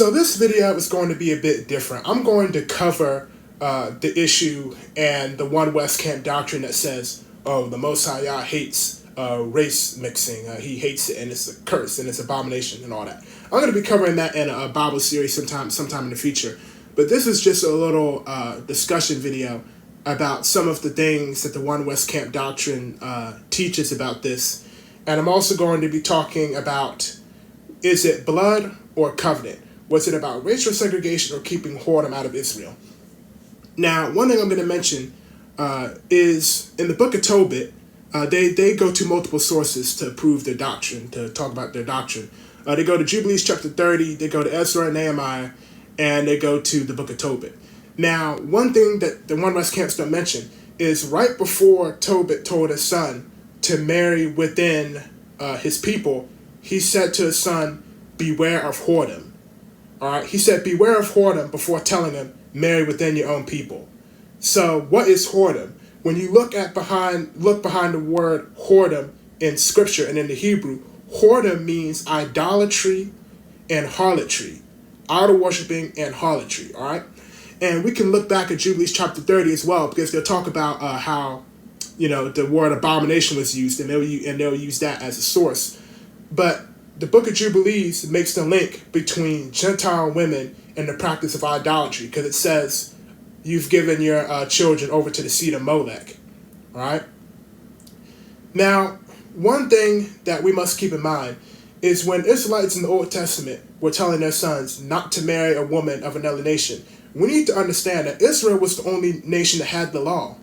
So this video is going to be a bit different. I'm going to cover the issue and the One West Camp doctrine that says, oh, the Most High Yah hates race mixing. He hates it and it's a curse and it's abomination and all that. I'm going to be covering that in a Bible series sometime in the future. But this is just a little discussion video about some of the things that the One West Camp doctrine teaches about this. And I'm also going to be talking about, is it blood or covenant? Was it about racial segregation or keeping whoredom out of Israel? Now, one thing I'm going to mention is in the book of Tobit, they go to multiple sources to prove their doctrine, to talk about their doctrine. They go to Jubilees chapter 30, they go to Ezra and Nehemiah, and they go to the book of Tobit. Now, one thing that the One West Camps don't mention is right before Tobit told his son to marry within his people, he said to his son, beware of whoredom. All right, he said, beware of whoredom before telling him, marry within your own people. So what is whoredom? When you look behind the word whoredom in scripture and in the Hebrew, whoredom means idolatry and harlotry, idol worshiping and harlotry. All right, and we can look back at Jubilees chapter 30 as well, because they'll talk about how the word abomination was used, and they'll use that as a source. But the book of Jubilees makes the link between Gentile women and the practice of idolatry, because it says you've given your children over to the seed of Molech. All right. Now, one thing that we must keep in mind is when Israelites in the Old Testament were telling their sons not to marry a woman of another nation, we need to understand that Israel was the only nation that had the law.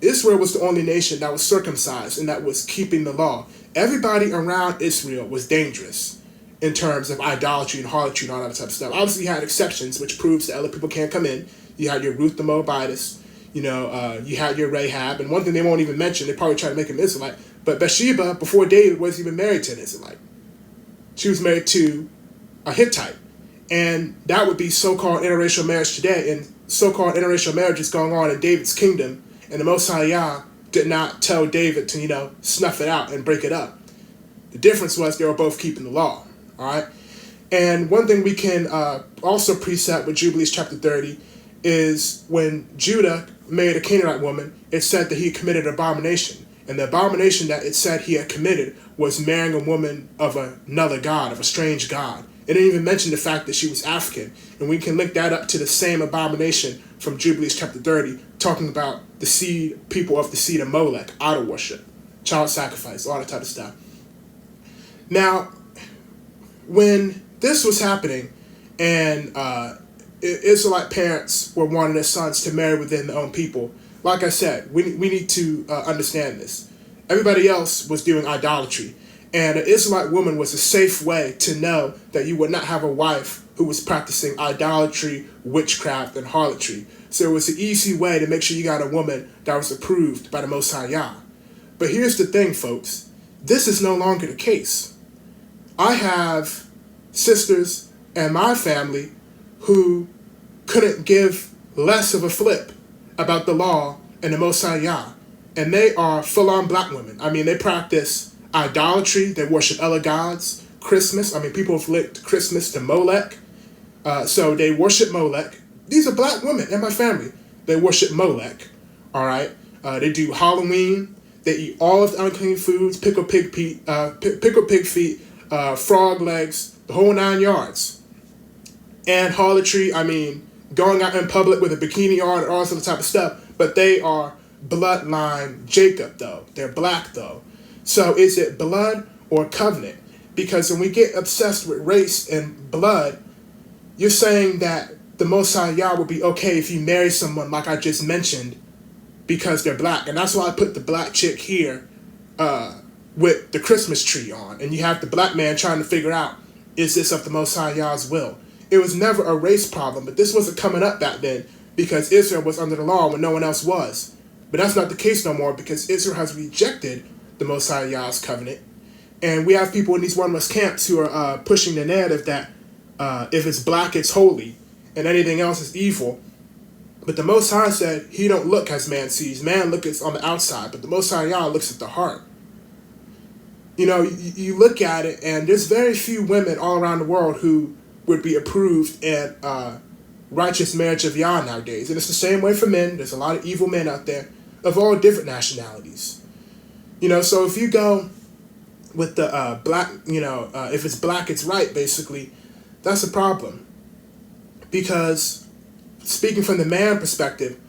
Israel was the only nation that was circumcised and that was keeping the law. Everybody around Israel was dangerous in terms of idolatry and harlotry and all that type of stuff. Obviously, you had exceptions, which proves that other people can't come in. You had your Ruth the Moabitess, you had your Rahab, and one thing they won't even mention, they probably try to make him Israelite, but Bathsheba, before David, wasn't even married to an Israelite. She was married to a Hittite, and that would be so-called interracial marriage today, and so-called interracial marriage is going on in David's kingdom, and the Most High Yah did not tell David to, snuff it out and break it up. The difference was they were both keeping the law, all right? And one thing we can also precept with Jubilees chapter 30 is when Judah married a Canaanite woman, it said that he committed abomination. And the abomination that it said he had committed was marrying a woman of another god, of a strange god. It didn't even mention the fact that she was African. And we can link that up to the same abomination from Jubilees chapter 30, talking about the people of the seed of Molech, idol worship, child sacrifice, all that type of stuff. Now, when this was happening and Israelite parents were wanting their sons to marry within their own people, like I said, we need to understand this. Everybody else was doing idolatry. And an Israelite woman was a safe way to know that you would not have a wife who was practicing idolatry, witchcraft, and harlotry. So it was an easy way to make sure you got a woman that was approved by the Most High Yah. But here's the thing, folks. This is no longer the case. I have sisters and my family who couldn't give less of a flip about the law and the Most High Yah. And they are full-on black women. I mean, they practice idolatry, they worship other gods. Christmas, people have linked Christmas to Molech. So they worship Molech. These are black women in my family. They worship Molech, all right? They do Halloween. They eat all of the unclean foods, pickled pig feet, frog legs, the whole 9 yards. And harlotry, going out in public with a bikini on and all this other type of stuff. But they are bloodline Jacob, though. They're black, though. So is it blood or covenant? Because when we get obsessed with race and blood, you're saying that the Most High Yah would be okay if you marry someone like I just mentioned because they're black. And that's why I put the black chick here with the Christmas tree on. And you have the black man trying to figure out, is this of the Most High Yah's will? It was never a race problem, but this wasn't coming up back then because Israel was under the law when no one else was. But that's not the case no more because Israel has rejected the Most High Yah's covenant. And we have people in these One West camps who are pushing the narrative that if it's black, it's holy, and anything else is evil. But the Most High said he don't look as man sees. Man looks on the outside, but the Most High Yah looks at the heart. You look at it, and there's very few women all around the world who would be approved in righteous marriage of Yah nowadays. And it's the same way for men. There's a lot of evil men out there of all different nationalities. So if you go with the black, if it's black, it's right, basically, that's a problem. Because speaking from the man perspective,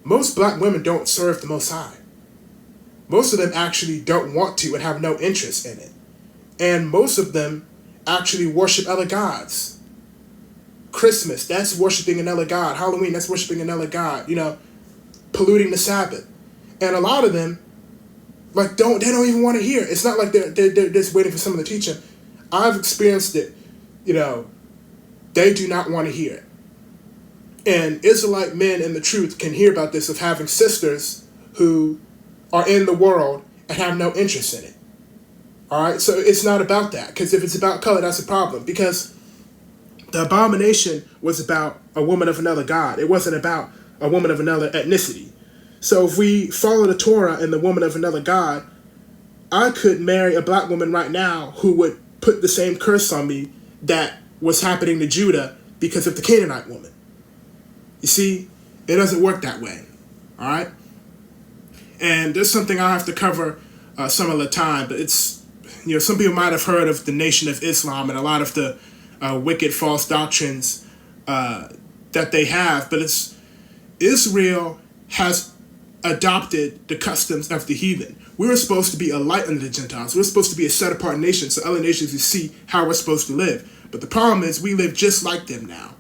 most black women don't serve the Most High. Most of them actually don't want to and have no interest in it. And most of them actually worship other gods. Christmas, that's worshiping another god. Halloween, that's worshiping another god. Polluting the Sabbath. And a lot of them, they don't even want to hear it. It's not like they're just waiting for someone to teach them. I've experienced it. They do not want to hear it. And Israelite men in the truth can hear about this, of having sisters who are in the world and have no interest in it. All right, so it's not about that, because if it's about color, that's a problem. Because the abomination was about a woman of another god. It wasn't about a woman of another ethnicity. So if we follow the Torah and the woman of another god, I could marry a black woman right now who would put the same curse on me that was happening to Judah because of the Canaanite woman. You see, it doesn't work that way. All right? And there's something I have to cover some of the time, but it's, some people might have heard of the Nation of Islam and a lot of the wicked false doctrines that they have, but Israel has adopted the customs of the heathen. We're supposed to be a light unto the Gentiles. We're supposed to be a set-apart nation so other nations can see how we're supposed to live. But the problem is we live just like them now.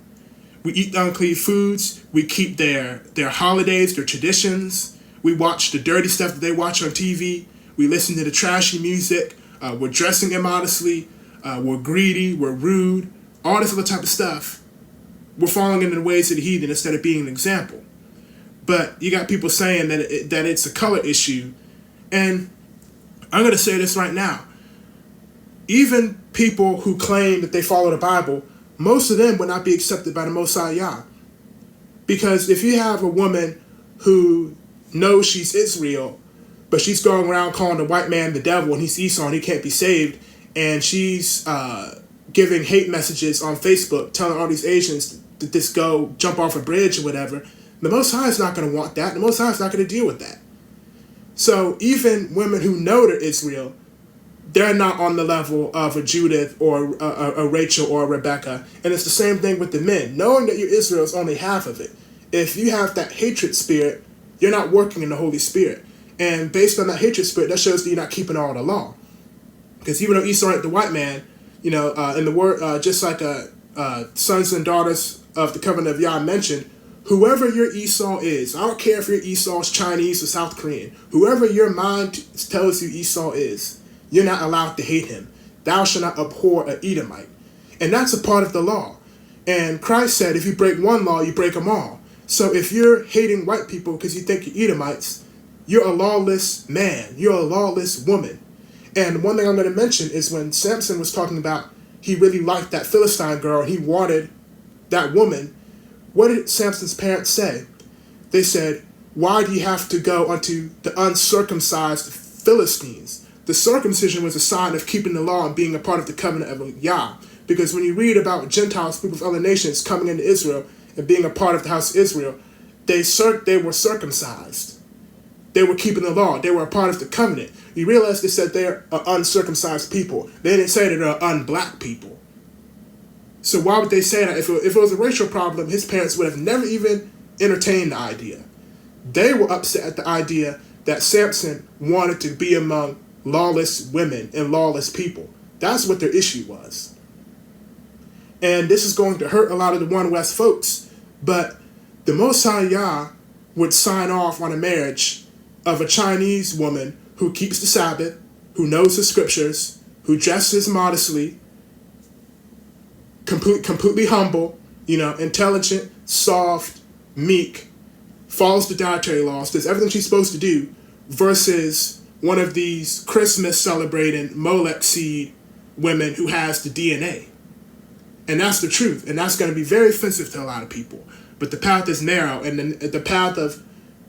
We eat the unclean foods. We keep their holidays, their traditions. We watch the dirty stuff that they watch on TV. We listen to the trashy music. We're dressing immodestly. We're greedy. We're rude. All this other type of stuff. We're falling into the ways of the heathen instead of being an example. But you got people saying that it's a color issue. And I'm going to say this right now. Even people who claim that they follow the Bible, most of them would not be accepted by the Most High Yah. Because if you have a woman who knows she's Israel, but she's going around calling the white man the devil and he's Esau and he can't be saved, and she's giving hate messages on Facebook telling all these Asians to just go jump off a bridge or whatever, the Most High is not going to want that. The Most High is not going to deal with that. So even women who know they're Israel, they're not on the level of a Judith or a Rachel or a Rebecca. And it's the same thing with the men. Knowing that you're Israel is only half of it. If you have that hatred spirit, you're not working in the Holy Spirit. And based on that hatred spirit, that shows that you're not keeping all the law. Because even though Esau ain't the white man, in the word, just like sons and daughters of the covenant of Yah mentioned, whoever your Esau is, I don't care if your Esau's Chinese or South Korean, whoever your mind tells you Esau is, you're not allowed to hate him. Thou shalt not abhor an Edomite. And that's a part of the law. And Christ said, if you break one law, you break them all. So if you're hating white people because you think you're Edomites, you're a lawless man. You're a lawless woman. And one thing I'm going to mention is when Samson was talking about he really liked that Philistine girl, he wanted that woman, what did Samson's parents say? They said, why do you have to go unto the uncircumcised Philistines? The circumcision was a sign of keeping the law and being a part of the covenant of Yah. Because when you read about Gentiles, people of other nations coming into Israel and being a part of the house of Israel, they were circumcised. They were keeping the law. They were a part of the covenant. You realize they said they're an uncircumcised people. They didn't say that they're unblack people. So why would they say that? If it was a racial problem, his parents would have never even entertained the idea. They were upset at the idea that Samson wanted to be among lawless women and lawless people. That's what their issue was. And this is going to hurt a lot of the One West folks, but the Most High Yah would sign off on a marriage of a Chinese woman who keeps the Sabbath, who knows the scriptures, who dresses modestly, completely humble, intelligent, soft, meek, follows the dietary laws, does everything she's supposed to do, versus one of these Christmas celebrating Molech seed women who has the DNA. And that's the truth. And that's going to be very offensive to a lot of people. But the path is narrow. And the path of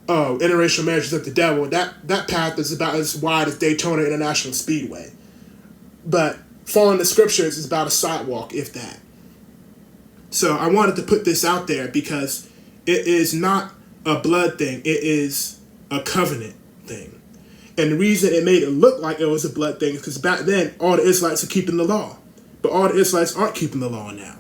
interracial marriages of the devil, that path is about as wide as Daytona International Speedway. But following the scriptures is about a sidewalk, if that. So I wanted to put this out there because it is not a blood thing. It is a covenant thing. And the reason it made it look like it was a blood thing is because back then all the Israelites were keeping the law. But all the Israelites aren't keeping the law now.